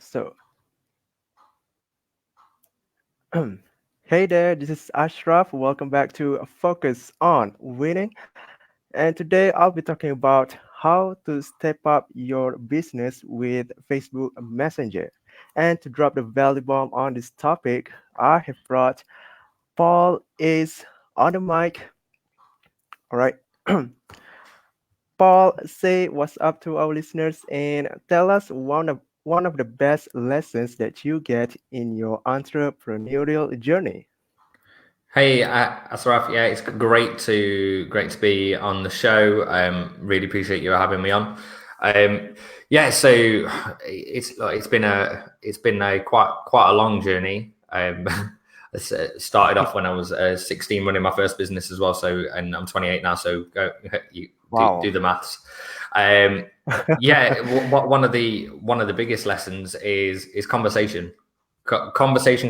So, hey there, this is Ashraf. Welcome back to Focus on Winning. And today I'll be talking about how to step up your business with Facebook Messenger. And to drop the value bomb on this topic, I have brought Paul is on the mic. All right. Paul, say what's up to our listeners and tell us one of the best lessons that you get in your entrepreneurial journey. Hey, Asraf. Yeah, it's great to be on the show. Really appreciate you having me on. Yeah, so it's been a quite a long journey. It started off when I was 16, running my first business as well. So, and I'm 28 now. So you do Wow. the maths. Um, yeah, one of the biggest lessons is conversation, conversation.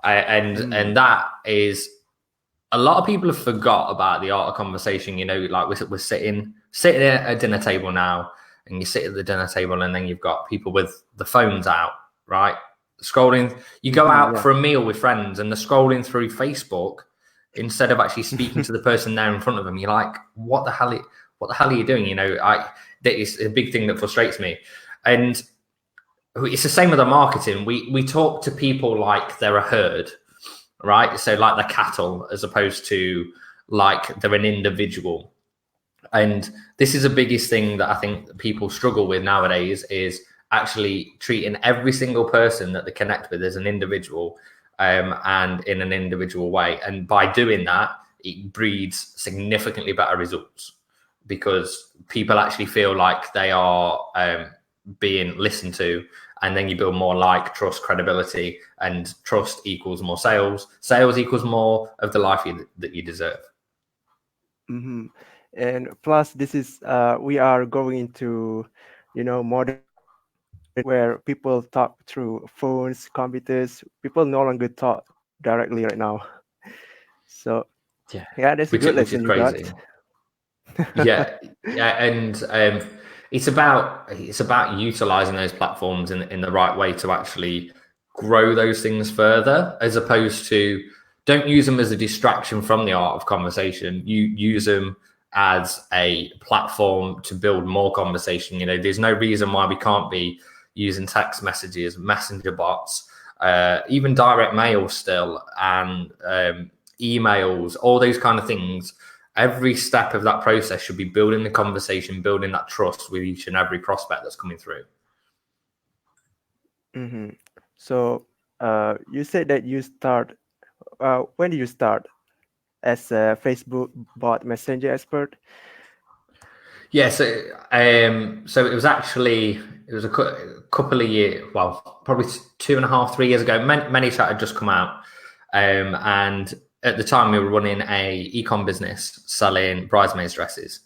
And Mm, that is, a lot of people have forgot about the art of conversation. Like we're sitting at a dinner table now, and you sit at the dinner table, and then you've got people with the phones out, right? Scrolling. You go out yeah. for a meal with friends, and they're scrolling through Facebook instead of actually speaking to the person there in front of them. You're like, what the hell are you doing? That is a big thing that frustrates me, and it's the same with the marketing. We talk to people like they're a herd, right? So like they're cattle, as opposed to like they're an individual. And this is the biggest thing that I think people struggle with nowadays, is actually treating every single person that they connect with as an individual, and in an individual way. And by doing that, it breeds significantly better results, because people actually feel like they are being listened to. And then you build more like, trust, credibility, and trust equals more sales. Sales equals more of the life that you deserve. hmm And plus, this is we are going into, modern where people talk through phones, computers. People no longer talk directly right now. So Yeah, yeah, that's a which good which is lesson you got. crazy. Yeah, yeah, and it's about utilizing those platforms in the right way to actually grow those things further, as opposed to, don't use them as a distraction from the art of conversation. You use them as a platform to build more conversation. There's no reason why we can't be using text messages, messenger bots, even direct mail still, and emails, all those kind of things. Every step of that process should be building the conversation, building that trust with each and every prospect that's coming through. hmm So you said that you start. When did you start as a Facebook bot messenger expert? Yeah, so it was a couple of years, well, probably 2.5, 3 years ago. ManyChat had just come out, and at the time we were running a ecom business selling bridesmaids dresses,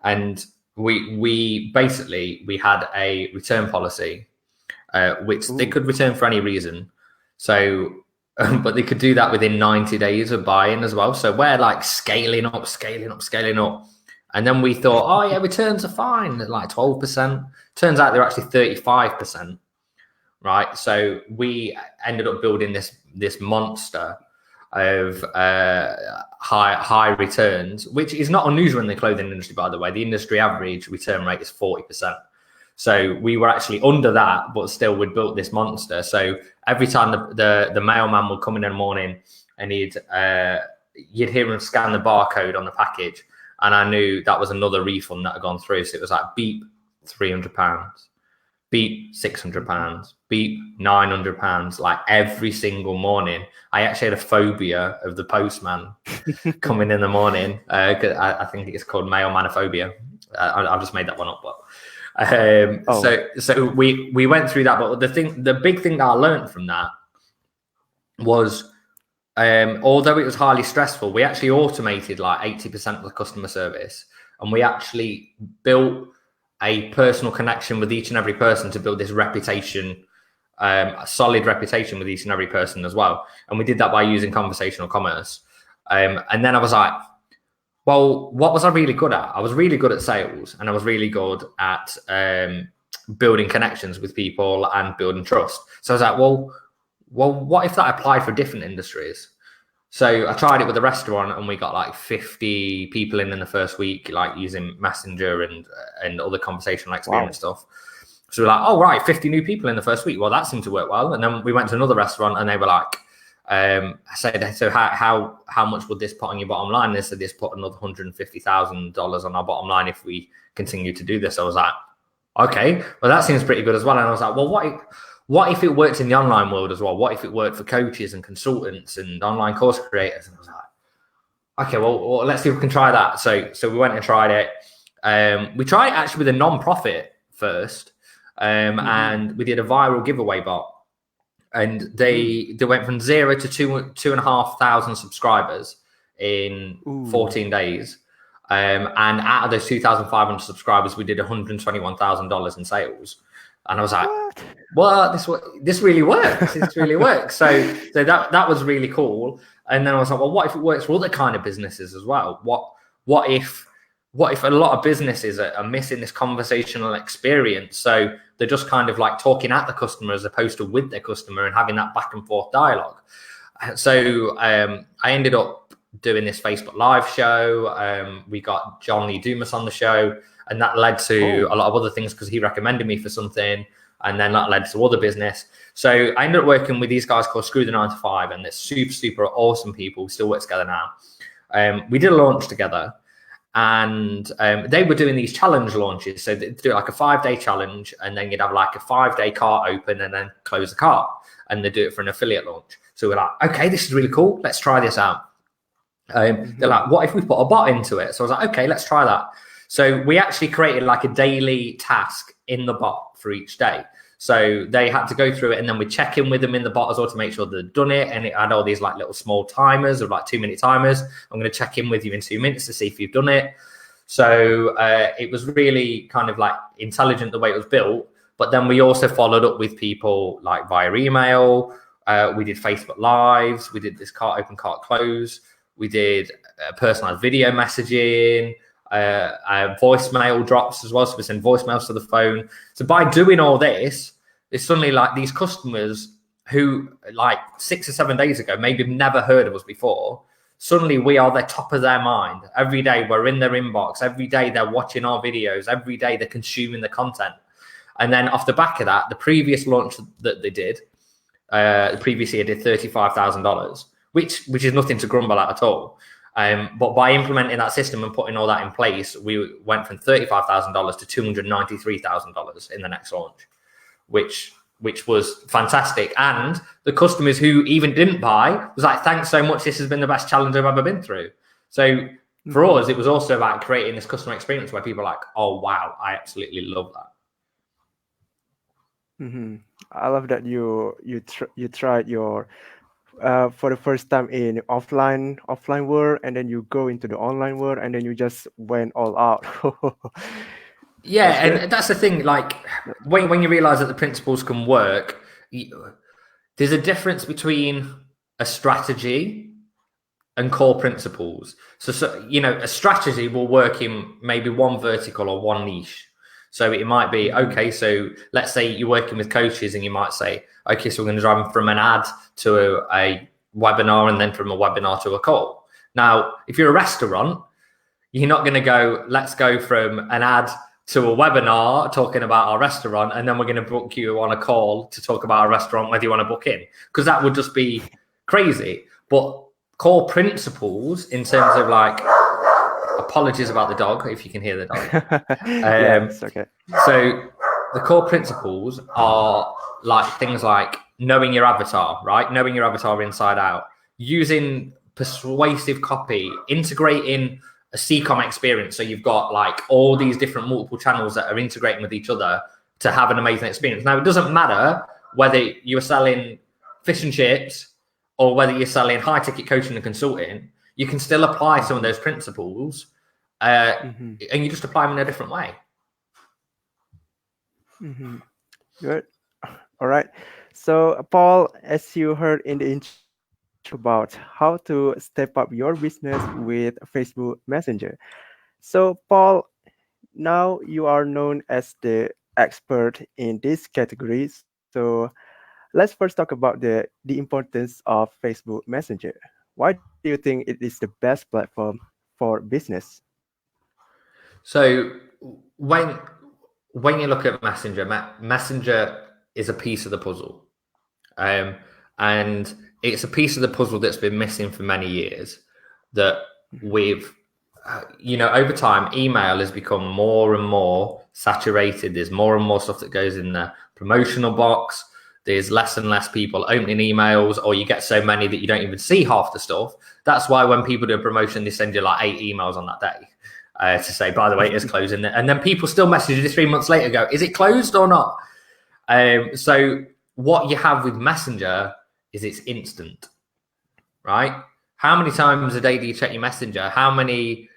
and we had a return policy, which they Ooh. could return for any reason. So, but they could do that within 90 days of buying as well. So we're like scaling up, scaling up, scaling up. And then we thought, oh yeah, returns are fine at like 12%. Turns out they're actually 35%. Right. So we ended up building this monster of high returns, which is not unusual in the clothing industry, by the way. The industry average return rate is 40%. So we were actually under that, but still we'd built this monster. So every time the mailman would come in the morning, and you'd hear him scan the barcode on the package, and I knew that was another refund that had gone through. So it was like, beep, £300, beep, Mhm. £600, beep, £900. Like every single morning. I actually had a phobia of the postman coming in the morning. 'Cause I think it's called mailmanophobia. I've just made that one up, but Oh. so we went through that. But the big thing that I learned from that was, although it was highly stressful, we actually automated like 80% of the customer service, and we actually built a personal connection with each and every person to build this reputation, a solid reputation with each and every person as well. And we did that by using conversational commerce. And then I was like, well, what was I really good at? I was really good at sales, and I was really good at building connections with people and building trust. So I was like, well, what if that applied for different industries? So I tried it with a restaurant, and we got like 50 people in the first week, like using Messenger and other conversational experience Wow. stuff. So we're like, oh right, 50 new people in the first week. Well, that seemed to work well. And then we went to another restaurant, and they were like, I said, so how much would this put on your bottom line? And they said this put another $150,000 on our bottom line if we continue to do this. I was like, okay, well that seems pretty good as well. And I was like, well, what if it worked in the online world as well? What if it worked for coaches and consultants and online course creators? And I was like, okay, well let's see if we can try that. So we went and tried it. We tried it actually with a non-profit first, and we did a viral giveaway bot. And they went from 0 to 2,500 subscribers in Ooh. 14 days. And out of those 2,500 subscribers, we did $121,000 in sales. And I was like, What? well, this really works. This really works. So that was really cool. And then I was like, well, what if it works for other kind of businesses as well? What if a lot of businesses are missing this conversational experience? So they're just kind of like talking at the customer as opposed to with their customer and having that back and forth dialogue. So I ended up doing this Facebook Live show. We got John Lee Dumas on the show, and that led to a lot of other things because he recommended me for something, and then that led to other business. So I ended up working with these guys called Screw the 9 to 5, and they're super awesome people. We still work together now. We did a launch together, and they were doing these challenge launches. So they'd do like a 5-day challenge, and then you'd have like a 5-day cart open and then close the cart, and they do it for an affiliate launch. So we're like, okay, this is really cool. Let's try this out. They're like, what if we put a bot into it? So I was like, okay, let's try that. So we actually created like a daily task in the bot for each day. So they had to go through it, and then we check in with them in the bot as well to make sure they've done it. And it had all these like little small timers of like 2-minute timers. I'm going to check in with you in 2 minutes to see if you've done it. So it was really kind of like intelligent the way it was built. But then we also followed up with people like via email. We did Facebook Lives. We did this cart open, cart close. We did personalized video messaging, voicemail drops as well. So we send voicemails to the phone. So by doing all this, it's suddenly like these customers who like 6 or 7 days ago maybe never heard of us before. Suddenly we are the top of their mind. Every day we're in their inbox. Every day they're watching our videos. Every day they're consuming the content. And then off the back of that, the previous launch that they did, the previous year did $35,000, which is nothing to grumble at all. But by implementing that system and putting all that in place, we went from $35,000 to $293,000 in the next launch, which was fantastic. And the customers who even didn't buy was like, thanks so much. This has been the best challenge I've ever been through. So for us, it was also about creating this customer experience where people are like, oh, wow, I absolutely love that. I love that you tried your for the first time in offline world, and then you go into the online world, and then you just went all out. Yeah, That's good. and that's the thing. Like when you realize that the principles can work, there's a difference between a strategy and core principles. So you know, a strategy will work in maybe one vertical or one niche. So it might be, okay, so let's say you're working with coaches and you might say, okay, so we're going to drive them from an ad to a webinar and then from a webinar to a call. Now, if you're a restaurant, you're not going to go, let's go from an ad to a webinar talking about our restaurant, and then we're going to book you on a call to talk about our restaurant, whether you want to book in, because that would just be crazy. But core principles in terms of like, apologies about the dog, if you can hear the dog. Yeah, it's okay. So the core principles are like things like knowing your avatar, right? Knowing your avatar inside out, using persuasive copy, integrating a CCOM experience. So you've got like all these different multiple channels that are integrating with each other to have an amazing experience. Now, it doesn't matter whether you're selling fish and chips or whether you're selling high ticket coaching and consulting, you can still apply some of those principles and you just apply them in a different way. Good. All right. So, Paul, as you heard in the intro about how to step up your business with Facebook Messenger. So, Paul, now you are known as the expert in this category. So let's first talk about the importance of Facebook Messenger. Why do you think it is the best platform for business? So when when you look at Messenger, Messenger is a piece of the puzzle, um, and it's a piece of the puzzle that's been missing for many years. That we've, over time, email has become more and more saturated. There's more and more stuff that goes in the promotional box. There's less and less people opening emails, or you get so many that you don't even see half the stuff. That's why when people do a promotion, they send you like 8 emails on that day to say, by the way, it is closing. And then people still message you 3 months later, go, is it closed or not? So what you have with Messenger is it's instant, right? How many times a day do you check your Messenger? How many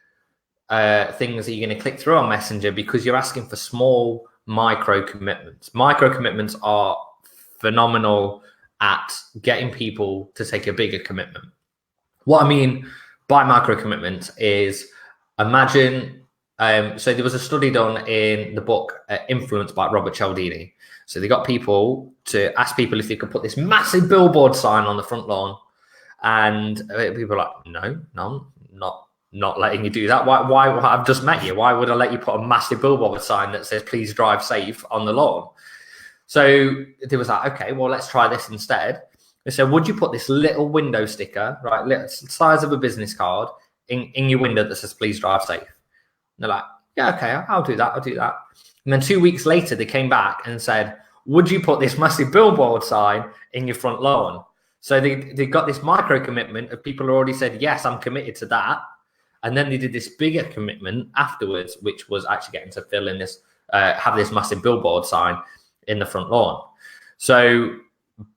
things are you going to click through on Messenger? Because you're asking for small micro commitments. Micro commitments are phenomenal at getting people to take a bigger commitment. What I mean by micro commitments is, imagine, so there was a study done in the book Influence by Robert Cialdini. So they got people to ask people if they could put this massive billboard sign on the front lawn, and people are like, no, not letting you do that. Why? I've just met you. Why would I let you put a massive billboard sign that says "Please drive safe" on the lawn? So they was like, okay, well, let's try this instead. They said, would you put this little window sticker, right, size of a business card, in your window that says "Please drive safe"? And they're like, yeah, okay, I'll do that. And then 2 weeks later, they came back and said, would you put this massive billboard sign in your front lawn? So they got this micro commitment of people who already said, yes, I'm committed to that. And then they did this bigger commitment afterwards, which was actually getting to fill in this, have this massive billboard sign in the front lawn. So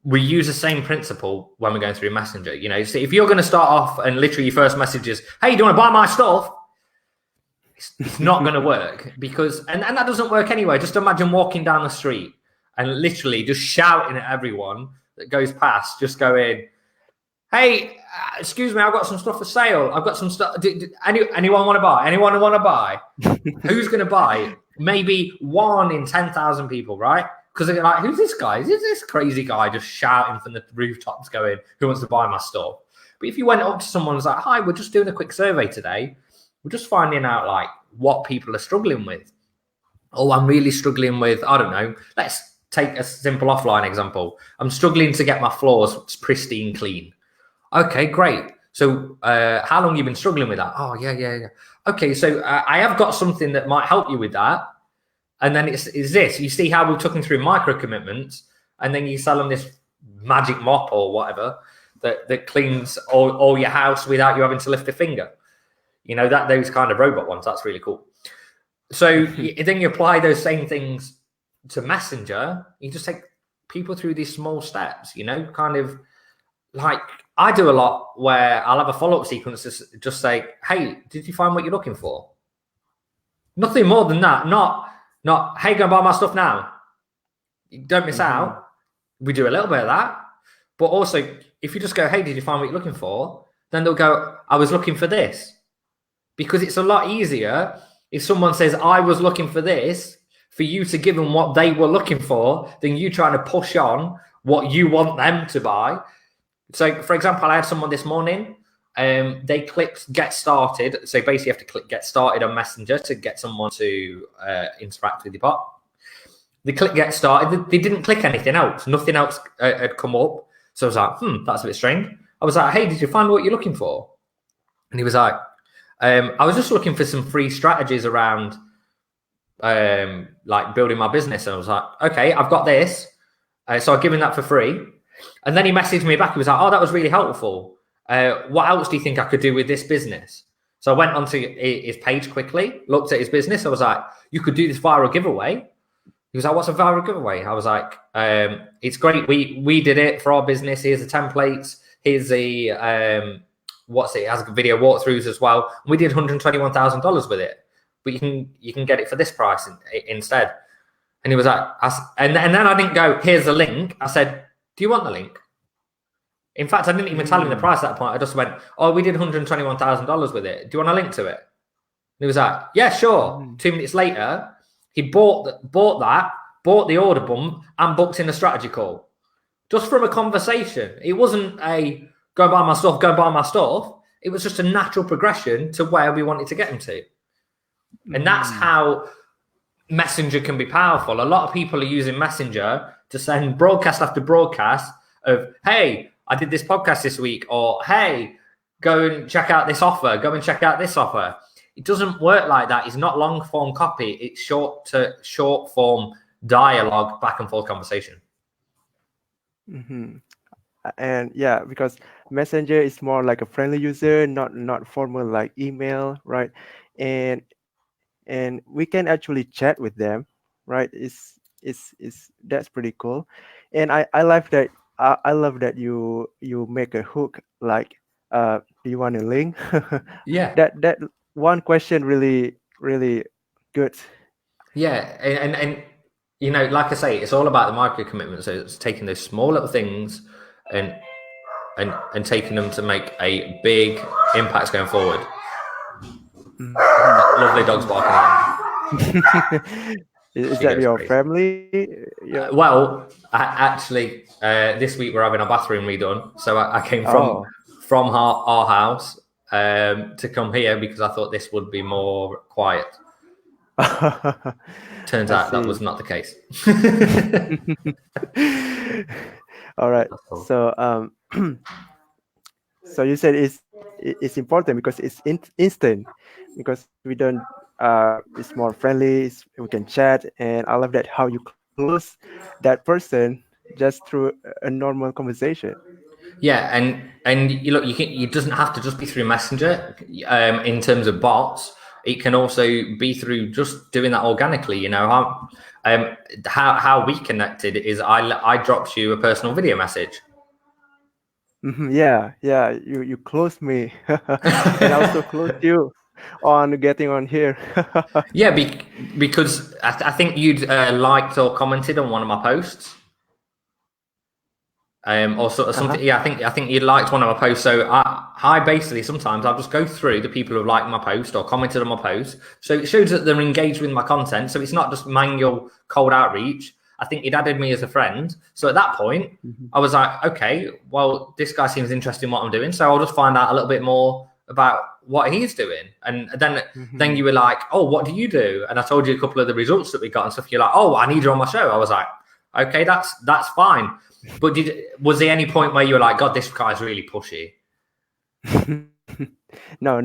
we use the same principle when we're going through Messenger. So if you're going to start off and literally your first message is, hey, do you want to buy my stuff? It's not going to work, because, and that doesn't work anyway. Just imagine walking down the street and literally just shouting at everyone that goes past, just going, hey, excuse me, I've got some stuff for sale. I've got some stuff. Anyone want to buy? Anyone want to buy? Who's going to buy? Maybe 1 in 10,000 people, right? Because they're like, who's this guy? Is this crazy guy just shouting from the rooftops going, who wants to buy my stuff? But if you went up to someone and was like, hi, we're just doing a quick survey today. We're just finding out like what people are struggling with. Oh, I'm really struggling with, I don't know. Let's take a simple offline example. I'm struggling to get my floors pristine clean. Okay, great. So how long have you been struggling with that? Oh, yeah. Okay, so I have got something that might help you with that. And then it's this. You see how we took them through micro commitments, and then you sell them this magic mop or whatever that cleans all your house without you having to lift a finger. Those kind of robot ones, that's really cool. So then you apply those same things to Messenger. You just take people through these small steps, kind of like I do a lot, where I'll have a follow-up sequence to just say, hey, did you find what you're looking for? Nothing more than that. Not, hey, go and buy my stuff now. Don't miss out. We do a little bit of that. But also, if you just go, hey, did you find what you're looking for? Then they'll go, I was looking for this. Because it's a lot easier if someone says, I was looking for this, for you to give them what they were looking for, than you trying to push on what you want them to buy. So, for example, I had someone this morning. They clicked get started. So basically you have to click get started on Messenger to get someone to interact with your bot. They click get started. They didn't click anything else. Nothing else had come up. So I was like, that's a bit strange. I was like, hey, did you find what you're looking for? And he was like, I was just looking for some free strategies around like building my business. And I was like, okay, I've got this. So I've given that for free. And then he messaged me back. He was like, oh, that was really helpful. What else do you think I could do with this business? So I went onto his page quickly, looked at his business. I was like, you could do this viral giveaway. He was like, what's a viral giveaway? I was like, it's great. We did it for our business. Here's the templates. Here's the, it has video walkthroughs as well. We did $121,000 with it, but you can get it for this price instead. And he was like, and then I didn't go, here's the link. I said, do you want the link? In fact, I didn't even tell him the price at that point. I just went, oh, we did $121,000 with it. Do you want a link to it? And he was like, yeah, sure. 2 minutes later, He bought that, bought the order bump, and booked in a strategy call just from a conversation. It wasn't a go buy my stuff, go buy my stuff. It was just a natural progression to where we wanted to get him to. And that's how Messenger can be powerful. A lot of people are using Messenger to send broadcast after broadcast of, hey, I did this podcast this week, or hey, go and check out this offer, go and check out this offer. It doesn't work like that. It's not long form copy. It's short form dialogue, back and forth conversation. And yeah, because Messenger is more like a friendly user, not formal like email, right? And we can actually chat with them, right? Is That's pretty cool. And I love that. I love that you make a hook like, do you want a link? Yeah. That one question really good. Yeah. And you know, like I say, it's all about the micro commitment. So it's taking those small little things and taking them to make a big impact going forward. Lovely dogs barking Is She that goes your crazy. family? Well, actually, this week we're having our bathroom redone, so I came Oh. from our house to come here because I thought this would be more quiet. Turns I out that see. was not the case. All right. Cool. So so you said it's important because it's instant, because we don't it's more friendly, we can chat, and I love that how you close that person just through a normal conversation. Yeah, and you look, it doesn't have to just be through Messenger. In terms of bots, it can also be through just doing that organically. You know how we connected is I dropped you a personal video message. Yeah, you close me, and I also close you on getting on here. Yeah, because I think you'd liked or commented on one of my posts. Or sort of Uh-huh. something. Yeah, I think you liked one of my posts. So I basically sometimes I'll just go through the people who've liked my post or commented on my post. So it shows that they're engaged with my content. So it's not just manual cold outreach. I think he'd added me as a friend. So at that point, I was like, okay, well, this guy seems interested in what I'm doing. So I'll just find out a little bit more about what he's doing. And then you were like, oh, what do you do? And I told you a couple of the results that we got and stuff. You're like, oh, I need you on my show. I was like, okay, that's fine. But was there any point where you were like, God, this guy's really pushy? No.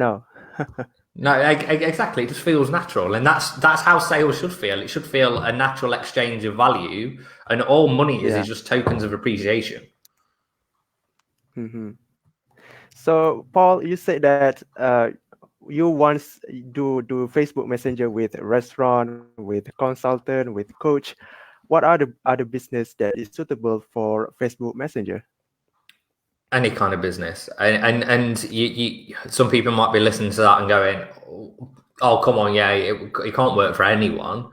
No, exactly. It just feels natural, and that's how sales should feel. It should feel a natural exchange of value, and all money is Yeah. just tokens of appreciation. So Paul, you said that you once do Facebook Messenger with restaurant, with consultant, with coach. What are the other business that is suitable for Facebook Messenger? Any kind of business, and you some people might be listening to that and going, oh come on, yeah, it can't work for anyone,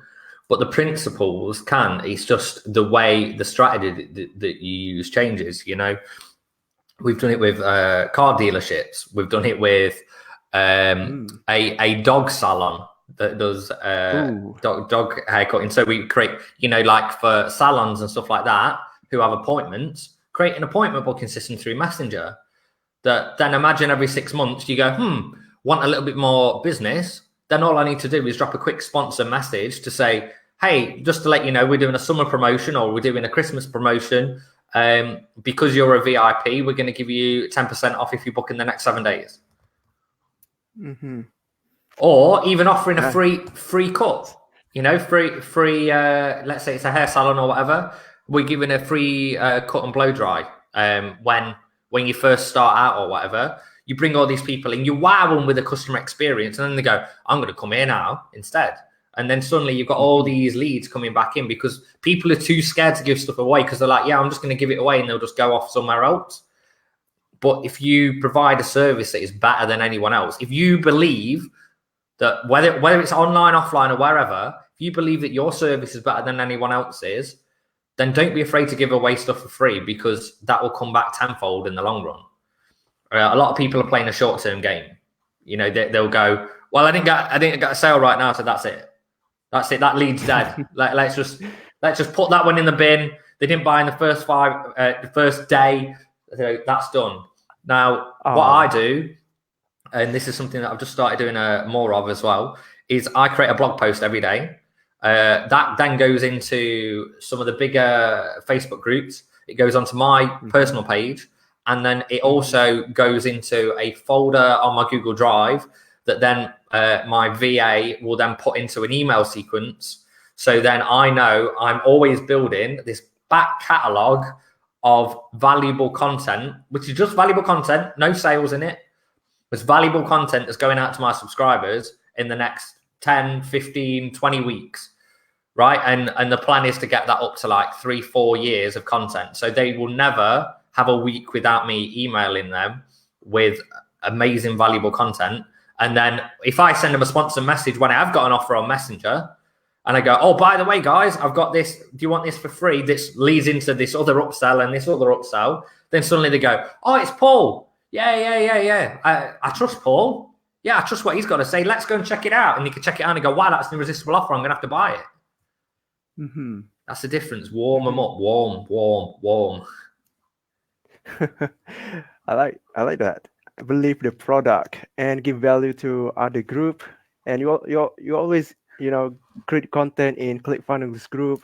but the principles can. It's just the way the strategy that you use changes. You know, we've done it with car dealerships. We've done it with a dog salon that does dog haircutting. So we create, you know, like for salons and stuff like that who have appointments, create an appointment booking system through Messenger. That then imagine every 6 months you go, want a little bit more business. Then all I need to do is drop a quick sponsor message to say, hey, just to let you know, we're doing a summer promotion or we're doing a Christmas promotion. Because you're a VIP, we're going to give you 10% off if you book in the next 7 days. Or even offering a free cut, you know, free. Let's say it's a hair salon or whatever. We're giving a free cut and blow dry. When you first start out or whatever, you bring all these people in, you wow them with the customer experience, and then they go, I'm going to come here now instead. And then suddenly you've got all these leads coming back in because people are too scared to give stuff away because they're like, yeah, I'm just going to give it away, and they'll just go off somewhere else. But if you provide a service that is better than anyone else, if you believe that whether it's online, offline, or wherever, if you believe that your service is better than anyone else's, then don't be afraid to give away stuff for free because that will come back tenfold in the long run. A lot of people are playing a short-term game. You know, they'll go, well, I didn't get a sale right now, so that's it. That's it. That lead's dead. Let's just put that one in the bin. They didn't buy in the first day. So that's done. Now, what I Oh. do, and this is something that I've just started doing more of as well, is I create a blog post every day. That then goes into some of the bigger Facebook groups. It goes onto my personal page, and then it also goes into a folder on my Google Drive that then my VA will then put into an email sequence. So then I know I'm always building this back catalogue of valuable content, which is just valuable content, no sales in it. It's valuable content that's going out to my subscribers in the next 10, 15, 20 weeks. Right. And the plan is to get that up to like 3-4 years of content. So they will never have a week without me emailing them with amazing, valuable content. And then if I send them a sponsored message when I have got an offer on Messenger and I go, oh, by the way, guys, I've got this. Do you want this for free? This leads into this other upsell and this other upsell. Then suddenly they go, oh, it's Paul. Yeah. I trust Paul. Yeah, I trust what he's got to say. Let's go and check it out. And you can check it out and go, wow, that's an irresistible offer. I'm going to have to buy it. That's the difference. Warm them up. Warm. I like that. Believe the product and give value to other group, and you always create content in ClickFunnels group,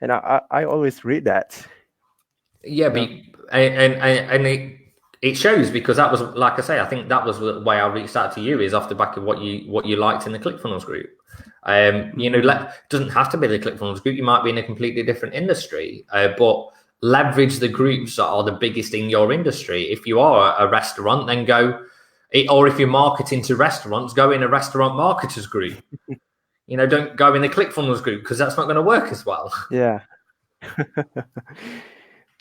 and I always read that. Yeah, and it shows, because that was, like I say, I think that was the way I reached out to you, is off the back of what you liked in the ClickFunnels group. Doesn't have to be the ClickFunnels group. You might be in a completely different industry, but leverage the groups that are the biggest in your industry. If you are a restaurant, then go, or if you're marketing to restaurants, go in a restaurant marketers group. Don't go in the ClickFunnels group, because that's not going to work as well. Yeah.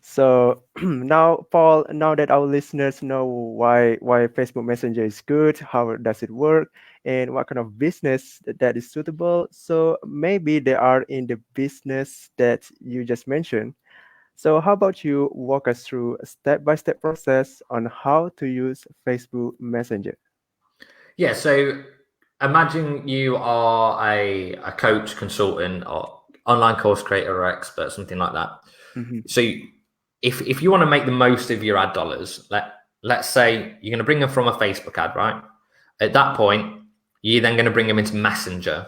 So now, Paul, now that our listeners know why Facebook Messenger is good, how does it work, and what kind of business that is suitable, so maybe they are in the business that you just mentioned. So how about you walk us through a step-by-step process on how to use Facebook Messenger? Yeah, so imagine you are a coach, consultant, or online course creator or expert, something like that. So if you want to make the most of your ad dollars, let's say you're going to bring them from a Facebook ad, right? At that point, you're then going to bring them into Messenger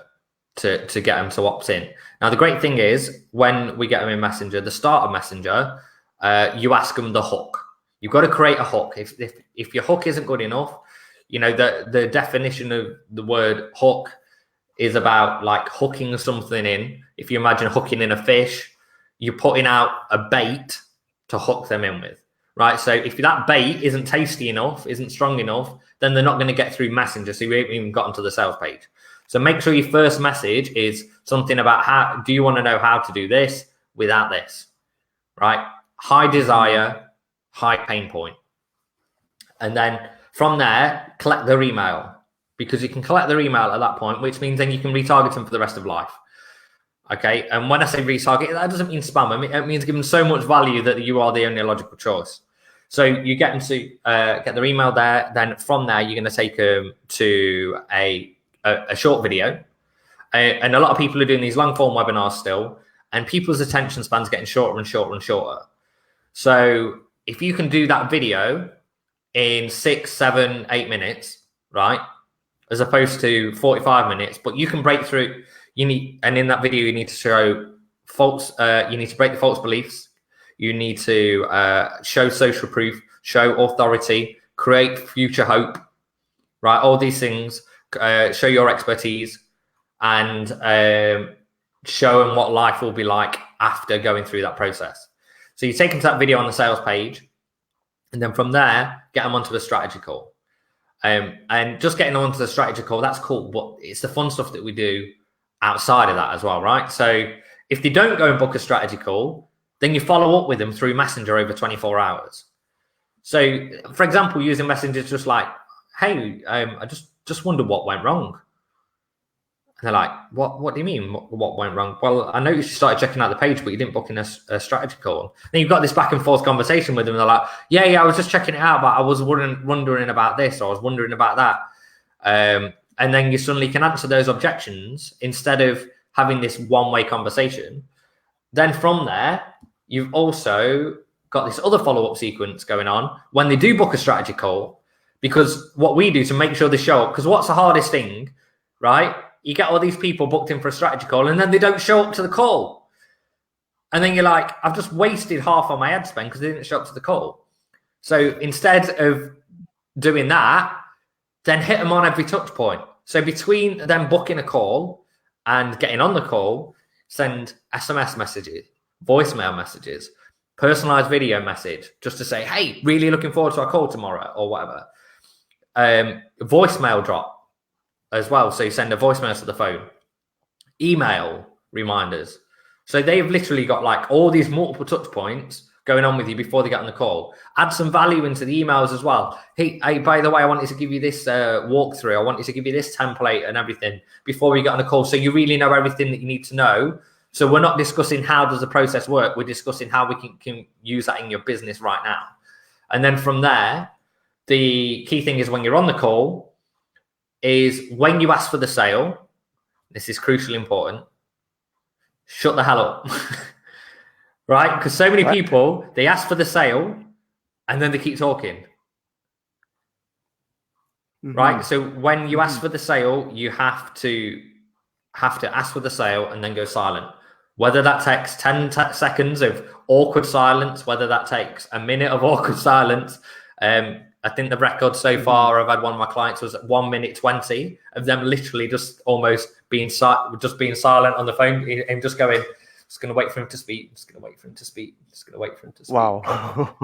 to get them to opt in. Now, the great thing is, when we get them in Messenger, the start of Messenger, you ask them the hook. You've got to create a hook. If your hook isn't good enough, the definition of the word hook is about like hooking something in. If you imagine hooking in a fish, you're putting out a bait to hook them in with, right? So if that bait isn't tasty enough, isn't strong enough, then they're not going to get through Messenger. So you haven't even gotten to the sales page. So make sure your first message is something about how do you want to know how to do this without this, right? High desire, high pain point. And then from there, collect their email, because you can collect their email at that point, which means then you can retarget them for the rest of life. Okay, and when I say retarget, that doesn't mean spam. It means give them so much value that you are the only logical choice. So you get them to get their email there. Then from there, you're going to take them to a short video. And a lot of people are doing these long form webinars still, and people's attention spans getting shorter and shorter and shorter. So if you can do that video in 6, 7, 8 minutes, right, as opposed to 45 minutes, but you can break through. And in that video, you need to show false. You need to break the false beliefs. You need to show social proof, show authority, create future hope, right? All these things, show your expertise, and show them what life will be like after going through that process. So you take them to that video on the sales page, and then from there, get them onto the strategy call. And just getting onto the strategy call, that's cool, but it's the fun stuff that we do outside of that as well, right? So if they don't go and book a strategy call, then you follow up with them through Messenger over 24 hours. So, for example, using Messenger, just like, hey, I just wondered what went wrong. And they're like, what do you mean, what went wrong? Well, I noticed you started checking out the page, but you didn't book in a strategy call. Then you've got this back and forth conversation with them. And they're like, yeah, I was just checking it out, but I was wondering about this, or I was wondering about that. and then you suddenly can answer those objections instead of having this one-way conversation. Then from there, you've also got this other follow-up sequence going on when they do book a strategy call, because what we do to make sure they show up, because what's the hardest thing, right? You get all these people booked in for a strategy call and then they don't show up to the call. And then you're like, I've just wasted half of my ad spend because they didn't show up to the call. So instead of doing that, then hit them on every touch point. So between them booking a call and getting on the call, send SMS messages, voicemail messages, personalized video message, just to say, hey, really looking forward to our call tomorrow or whatever. Voicemail drop as well. So you send a voicemail to the phone, email reminders. So they've literally got like all these multiple touch points going on with you before they get on the call. Add some value into the emails as well. Hey, by the way, I wanted to give you this walkthrough. I wanted to give you this template and everything before we get on the call, so you really know everything that you need to know. So we're not discussing how does the process work. We're discussing how we can use that in your business right now. And then from there, the key thing is when you're on the call is when you ask for the sale, this is crucially important, shut the hell up. Right? Because so many people, they ask for the sale and then they keep talking. Right? So when you ask for the sale, you have to ask for the sale and then go silent. Whether that takes 10 seconds of awkward silence, whether that takes a minute of awkward silence. I think the record so far I've had one of my clients was 1 minute 20 of them literally just almost being silent on the phone and just going, just going to wait for him to speak, just going to wait for him to speak, just going to wait for him to speak. Wow.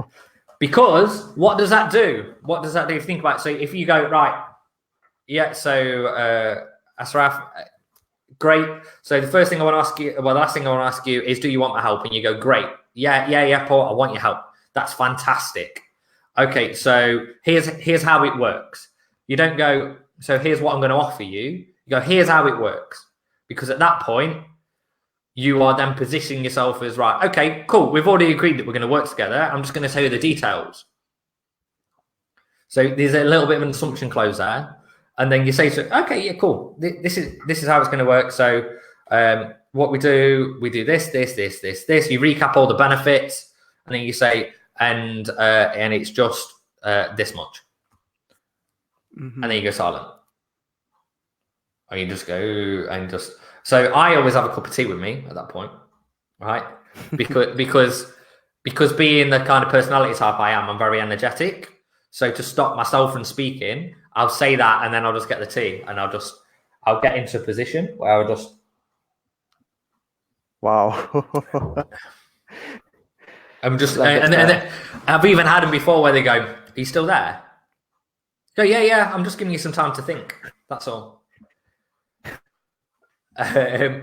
Because what does that do? What does that do? If you think about it, so if you go, right, yeah, so Ashraf, great. So the first thing I want to ask you, well, the last thing I want to ask you is, do you want my help? And you go, great. Yeah, Paul, I want your help. That's fantastic. Okay, so here's how it works. You don't go, so here's what I'm going to offer you. You go, here's how it works. Because at that point, you are then positioning yourself as, right, okay, cool. We've already agreed that we're going to work together. I'm just going to tell you the details. So there's a little bit of an assumption clause there. And then you say, so, okay, yeah, cool. This is how it's going to work. So what we do this. You recap all the benefits, and then you say, and it's just this much. And then you go silent. And you just go and just. So I always have a cup of tea with me at that point, right? Because being the kind of personality type I am, I'm very energetic. So to stop myself from speaking, I'll say that, and then I'll just get the tea, and I'll get into a position where I'll just. Wow. I'm just, and then I've even had them before where they go, "Are you still there?" Go, yeah. I'm just giving you some time to think. That's all.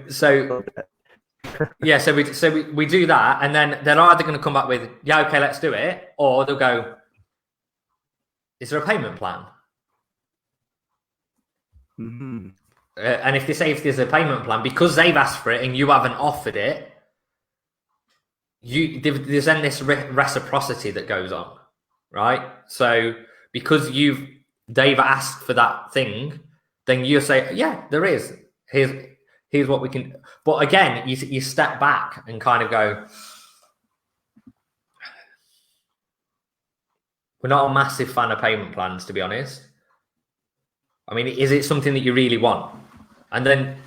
So yeah, so we do that, and then they're either going to come back with, yeah, okay, let's do it, or they'll go, is there a payment plan? And if there's a payment plan, because they've asked for it and you haven't offered it, there's then this reciprocity that goes on, right? So because they've asked for that thing, then you say, yeah, there is. Here's what we can. But again, you step back and kind of go, we're not a massive fan of payment plans, to be honest. I mean, is it something that you really want? And then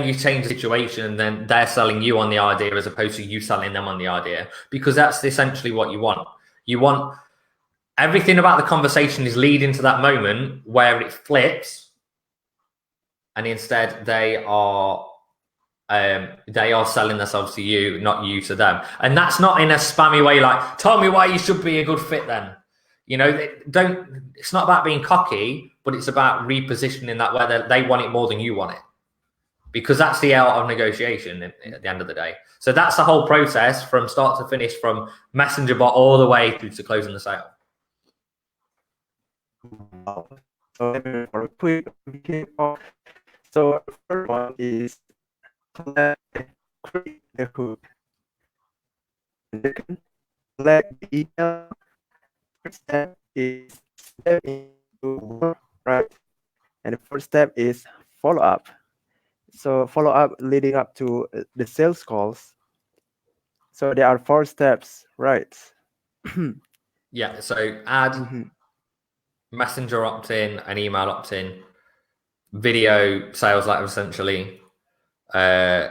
you change the situation, and then they're selling you on the idea as opposed to you selling them on the idea, because that's essentially what you want. You want everything about the conversation is leading to that moment where it flips, and instead they are selling themselves to you, not you to them. And that's not in a spammy way, like, tell me why you should be a good fit then. You know, it's not about being cocky, but it's about repositioning that where they want it more than you want it. Because that's the art of negotiation at the end of the day. So that's the whole process from start to finish, from messenger bot all the way through to closing the sale. Wow. So let me for a quick recap. So first one is collect the hook. Second, collect the email. First step is step into work, right? And the first step is follow up. So follow up leading up to the sales calls. So there are four steps, right? Yeah. So add, Mhm, messenger opt-in, and email opt-in, video sales letter essentially, uh,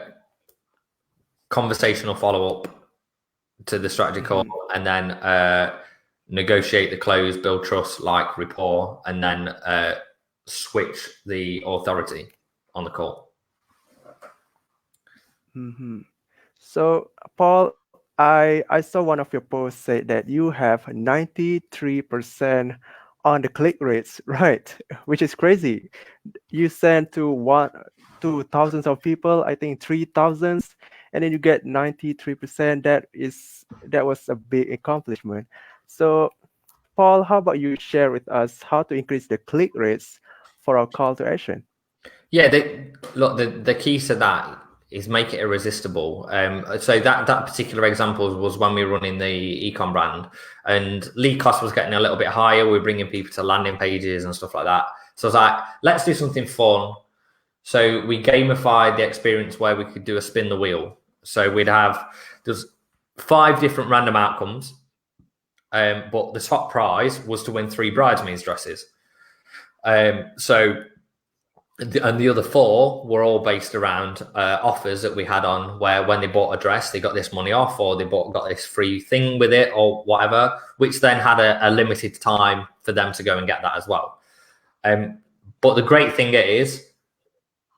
conversational follow-up to the strategy call, mhm, and then negotiate the close, build trust, like rapport, and then switch the authority on the call. mhm. So, Paul, I saw one of your posts say that you have 93% on the click rates, right? Which is crazy. You send to thousands of people, I think 3,000s, and then you get 93%. That was a big accomplishment. So, Paul, how about you share with us how to increase the click rates for our call to action? Yeah, look, the key to that is make it irresistible. So that particular example was when we were running the ecom brand, and lead cost was getting a little bit higher. We were bringing people to landing pages and stuff like that. So I was like, let's do something fun. So we gamified the experience where we could do a spin the wheel. So there's 5 different random outcomes, but the top prize was to win 3 bridesmaids dresses. So and the other 4 were all based around offers that we had on, where when they bought a dress, they got this money off, or they got this free thing with it, or whatever, which then had a limited time for them to go and get that as well. But the great thing is,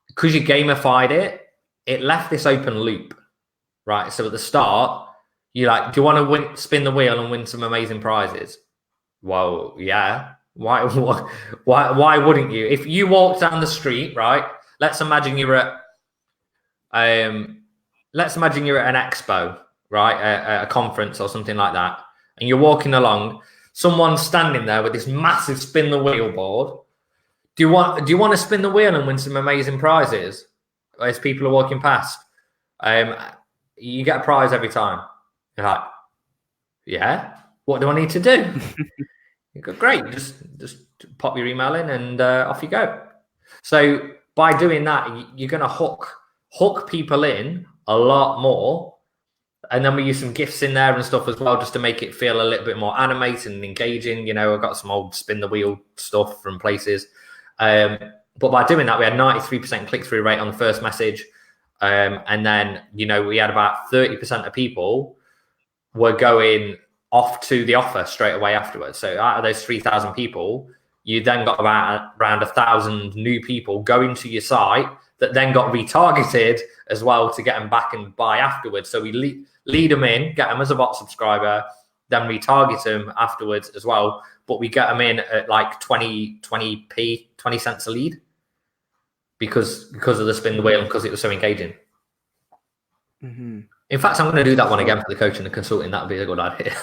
because you gamified it, it left this open loop, right? So at the start, you're like, do you want to spin the wheel and win some amazing prizes? Well, yeah. Why wouldn't you? If you walk down the street, right? Let's imagine you're at let's imagine you're at an expo, right? A conference or something like that, and you're walking along. Someone's standing there with this massive spin the wheel board. Do you want to spin the wheel and win some amazing prizes as people are walking past? You get a prize every time. You're like, yeah. What do I need to do? You go, great. Just pop your email in and off you go. So by doing that, you're going to hook people in a lot more. And then we use some gifts in there and stuff as well, just to make it feel a little bit more animated and engaging. You know, I've got some old spin the wheel stuff from places. But by doing that, we had 93% click-through rate on the first message. And then, you know, we had about 30% of people were going off to the offer straight away afterwards. So out of those 3,000 people, you then got around 1,000 new people going to your site that then got retargeted as well to get them back and buy afterwards. So we lead them in, get them as a bot subscriber, then retarget them afterwards as well. But we get them in at like 20 cents a lead because of the spin the wheel and because it was so engaging. Mm-hmm. In fact, I'm going to do that one again for the coaching and the consulting. That would be a good idea.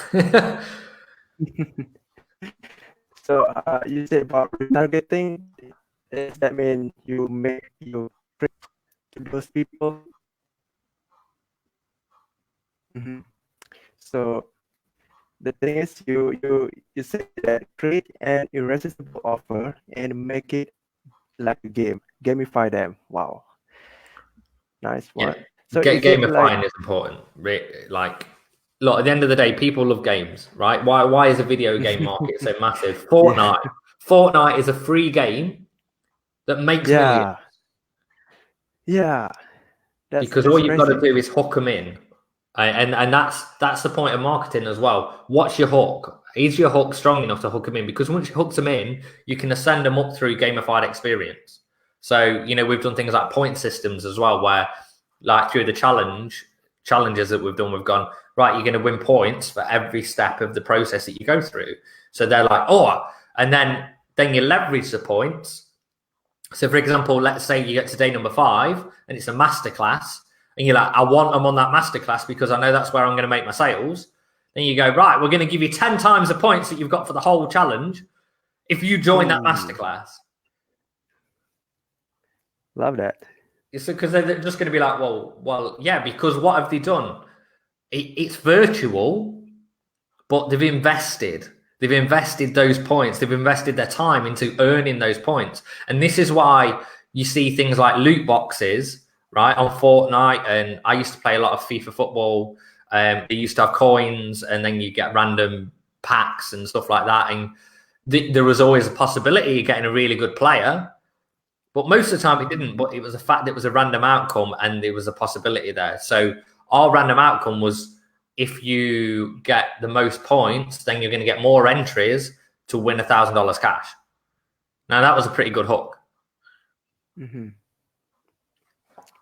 So you say about retargeting. Does that mean you create to those people? Mm-hmm. So the thing is, you say that create an irresistible offer and make it like a game, gamify them. Wow, nice Yeah, one. So is it like gamifying is important. Like, look, at the end of the day, people love games, right? Why is a video game market so massive? yeah, Fortnite is a free game that makes millions yeah, yeah. because all That's you've got to crazy. do is hook them in, and that's the point of marketing as well. What's your hook? Is your hook strong enough to hook them in? Because once you hook them in, you can ascend them up through gamified experience. So, you know, we've done things like point systems as well, where like through the challenges that we've done, we've gone, right, you're going to win points for every step of the process that you go through. So they're like, oh, and then you leverage the points. So for example, let's say you get to day number 5 and it's a masterclass, and you're like, I want them on that masterclass because I know that's where I'm going to make my sales. Then you go, right, we're going to give you 10 times the points that you've got for the whole challenge if you join that masterclass. Love that. Because they're just going to be like, well, yeah, because what have they done? It's virtual, but they've invested. They've invested those points. They've invested their time into earning those points. And this is why you see things like loot boxes, right, on Fortnite. And I used to play a lot of FIFA football. They used to have coins, and then you get random packs and stuff like that. And there was always a possibility of getting a really good player. But most of the time it didn't. But it was a fact that it was a random outcome, and there was a possibility there. So our random outcome was, if you get the most points, then you're going to get more entries to win $1,000 cash. Now that was a pretty good hook.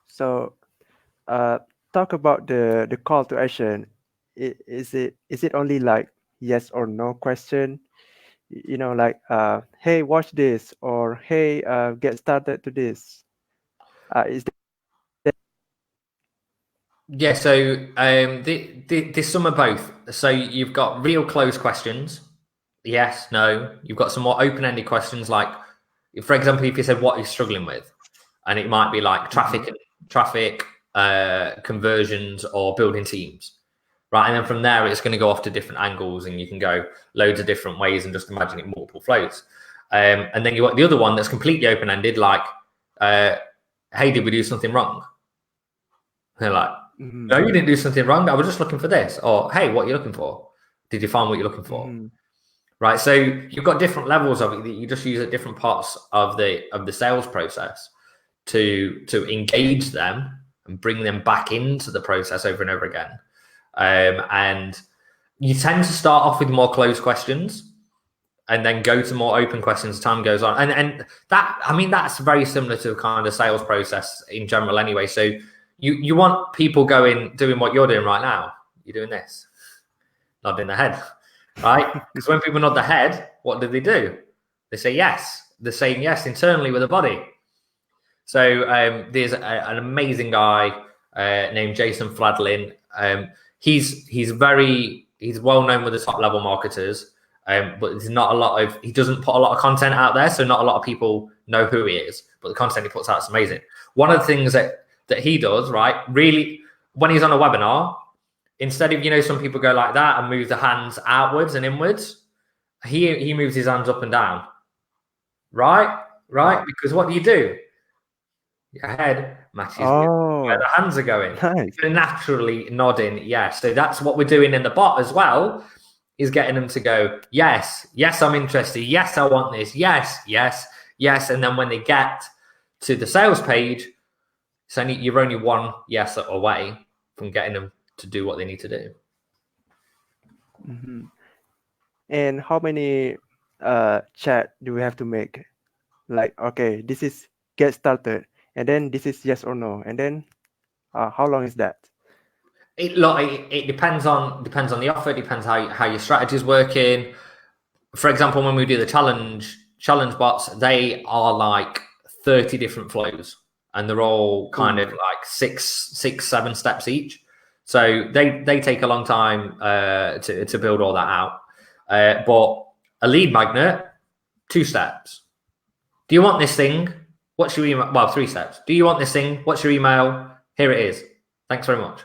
So, talk about the call to action. Is it only like yes or no question? You know, like hey, watch this, or hey, get started to this. Is Yeah, so there's some of both. So you've got real close questions, yes, no. You've got some more open-ended questions, like, for example, if you said what you're struggling with, and it might be like traffic, conversions, or building teams, right? And then from there, it's going to go off to different angles, and you can go loads of different ways, and just imagine it multiple flows. And then you got the other one that's completely open-ended, like, hey, did we do something wrong? And they're like, no, you didn't do something wrong. I was just looking for this. Or, hey, what are you looking for? Did you find what you're looking for? Right. So you've got different levels of it that you just use at different parts of the sales process to engage them and bring them back into the process over and over again. And you tend to start off with more closed questions and then go to more open questions as time goes on. And that, I mean, that's very similar to the kind of sales process in general anyway. So you want people doing what you're doing right now. You're doing this, nodding the head, right? Because when people nod the head, what do? They say yes. They're saying yes internally with the body. So there's an amazing guy named Jason Fladlin. He's well known with the top level marketers, but there's not a lot of, he doesn't put a lot of content out there, so not a lot of people know who he is. But the content he puts out is amazing. One of the things that he does, right, really, when he's on a webinar, instead of, some people go like that and move the hands outwards and inwards, he moves his hands up and down. Right? Because what do? Your head matches where the hands are going. Nice. You're naturally nodding yes. So that's what we're doing in the bot as well, is getting them to go, yes, I'm interested. Yes, I want this. Yes. And then when they get to the sales page, you're only one yes away from getting them to do what they need to do. And how many chat do we have to make? Like, okay, this is get started, and then this is yes or no, and then how long is that? It depends on the offer. It depends how your strategy is working. For example, when we do the challenge bots, they are like 30 different flows, and they're all kind of like six, 7 steps each. So they take a long time to build all that out. But a lead magnet, 2 steps. Do you want this thing? What's your email? Well, 3 steps. Do you want this thing? What's your email? Here it is. Thanks very much.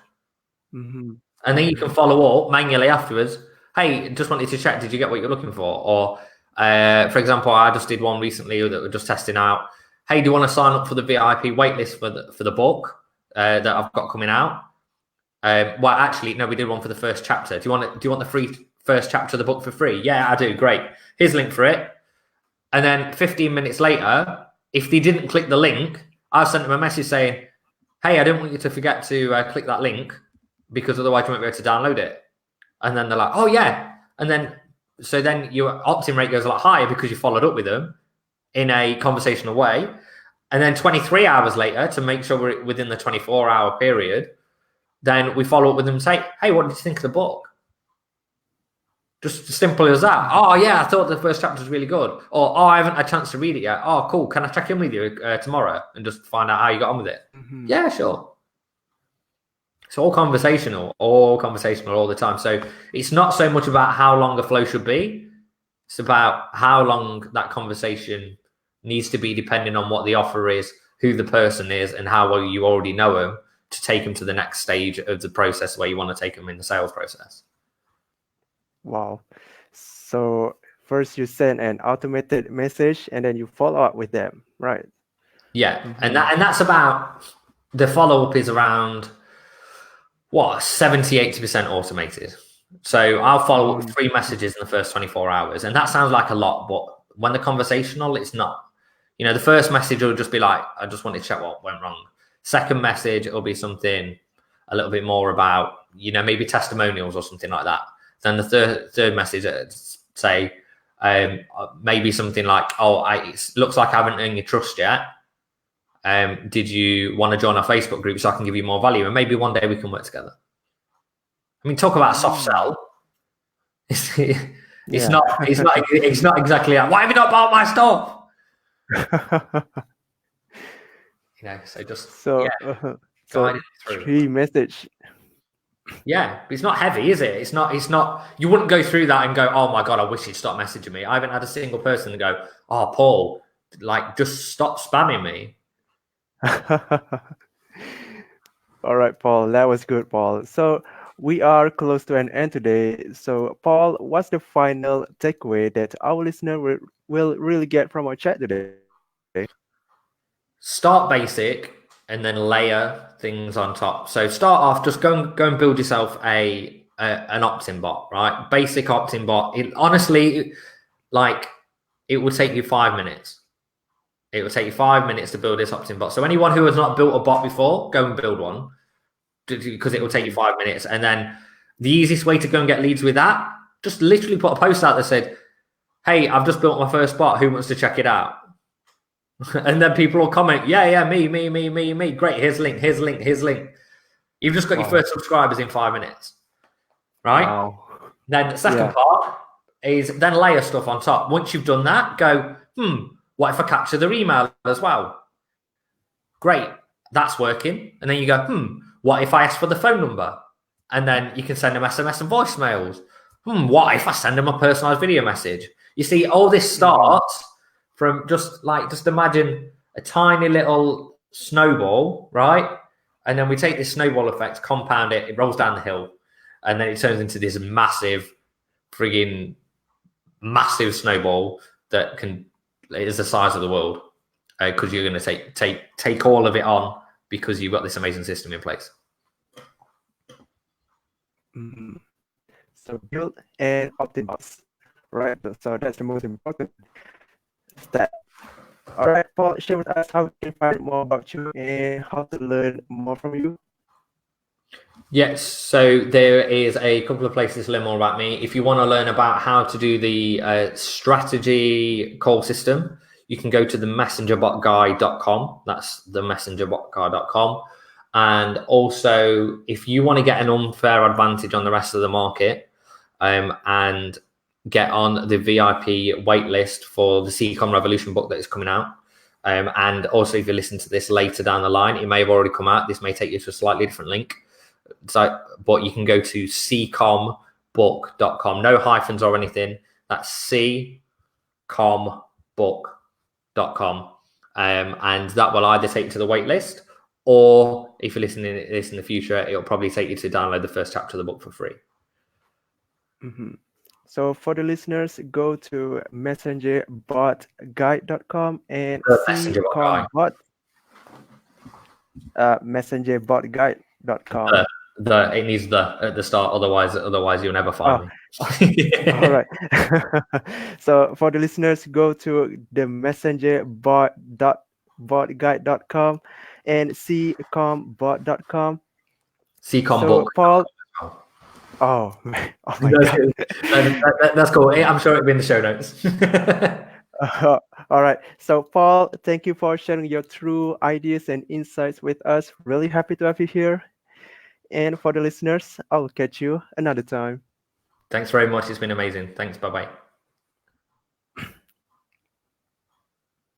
And then you can follow up manually afterwards. Hey, just wanted to check, did you get what you're looking for? Or, for example, I just did one recently that we're just testing out. Hey, do you want to sign up for the VIP waitlist for the book that I've got coming out? Well, actually, no, we did one for the first chapter. Do you want the free first chapter of the book for free? Yeah, I do. Great. Here's a link for it. And then 15 minutes later, if they didn't click the link, I've sent them a message saying, hey, I don't want you to forget to click that link, because otherwise you won't be able to download it. And then they're like, oh yeah. And then your opt-in rate goes a lot higher because you followed up with them in a conversational way. And then 23 hours later, to make sure we're within the 24-hour period, then we follow up with them and say, hey, what did you think of the book? Just as simple as that. Oh yeah, I thought the first chapter was really good. Or, oh, I haven't had a chance to read it yet. Oh, cool. Can I check in with you tomorrow and just find out how you got on with it? Yeah, sure. It's all conversational all the time. So it's not so much about how long a flow should be. It's about how long that conversation needs to be, depending on what the offer is, who the person is, and how well you already know them, to take them to the next stage of the process where you want to take them in the sales process. Wow. So first you send an automated message and then you follow up with them, right? Yeah, and Mm-hmm. that's about the follow up is around what 70-80% automated. So I'll follow up with 3 messages in the first 24 hours, and that sounds like a lot, but when they're conversational, it's not. You know, the first message will just be like, I just wanted to check what went wrong. Second message, it'll be something a little bit more about, you know, maybe testimonials or something like that. Then the third message, say, maybe something like, oh, it looks like I haven't earned your trust yet. Did you want to join our Facebook group so I can give you more value? And maybe one day we can work together. I mean, talk about a soft Mm. sell. it's, it's Yeah. not. It's not exactly like, why have you not bought my stuff? You know. So just So guide so it through. three message. Yeah, but it's not heavy, is it? It's not. It's not. You wouldn't go through that and go, "Oh my god, I wish he'd stop messaging me." I haven't had a single person go, "Oh, Paul, like just stop spamming me." All right, Paul, that was good, Paul. So we are close to an end today. So, Paul, what's the final takeaway that our listener will really get from our chat today? Start basic and then layer things on top. So start off, just go and build yourself an opt-in bot, right? Basic opt-in bot. Honestly, like it will take you 5 minutes. It will take you 5 minutes to build this opt-in bot. So anyone who has not built a bot before, go and build one because it will take you 5 minutes. And then the easiest way to go and get leads with that, just literally put a post out that said, "Hey, I've just built my first bot. Who wants to check it out?" And then people will comment, yeah, me. Great, here's link. You've just got your Wow. first subscribers in 5 minutes, right? Wow. Then the second Yeah. part is then layer stuff on top. Once you've done that, go, what if I capture their email as well? Great, that's working. And then you go, what if I ask for the phone number? And then you can send them SMS and voicemails. What if I send them a personalized video message? You see, all this starts from just imagine a tiny little snowball, right? And then we take this snowball effect, compound it, it rolls down the hill, and then it turns into this frigging massive snowball that is the size of the world because you're going to take all of it on because you've got this amazing system in place. So build and optimize, right? So that's the most important step. All right, Paul, share with us how we can find more about you and how to learn more from you. Yes, so there is a couple of places to learn more about me. If you want to learn about how to do the strategy call system, you can go to the messengerbotguy.com. That's the messengerbotguy.com. And also, if you want to get an unfair advantage on the rest of the market and get on the VIP waitlist for the CCOM Revolution book that is coming out, and also if you listen to this later down the line, it may have already come out. This may take you to a slightly different link. So, but you can go to ccombook.com, no hyphens or anything. That's ccombook.com. And that will either take you to the wait list, or if you're listening to this in the future, it'll probably take you to download the first chapter of the book for free. So for the listeners, go to messengerbotguide.com and Messengerbot messengerbotguide.com. It needs the at the start, otherwise you'll never find me. All right. So for the listeners, go to the messengerbotguide.com and ccombot.com. So Paul, oh my God. That's cool. I'm sure it'll be in the show notes. All right. So, Paul, thank you for sharing your true ideas and insights with us. Really happy to have you here. And for the listeners, I'll catch you another time. Thanks very much. It's been amazing. Thanks. Bye-bye.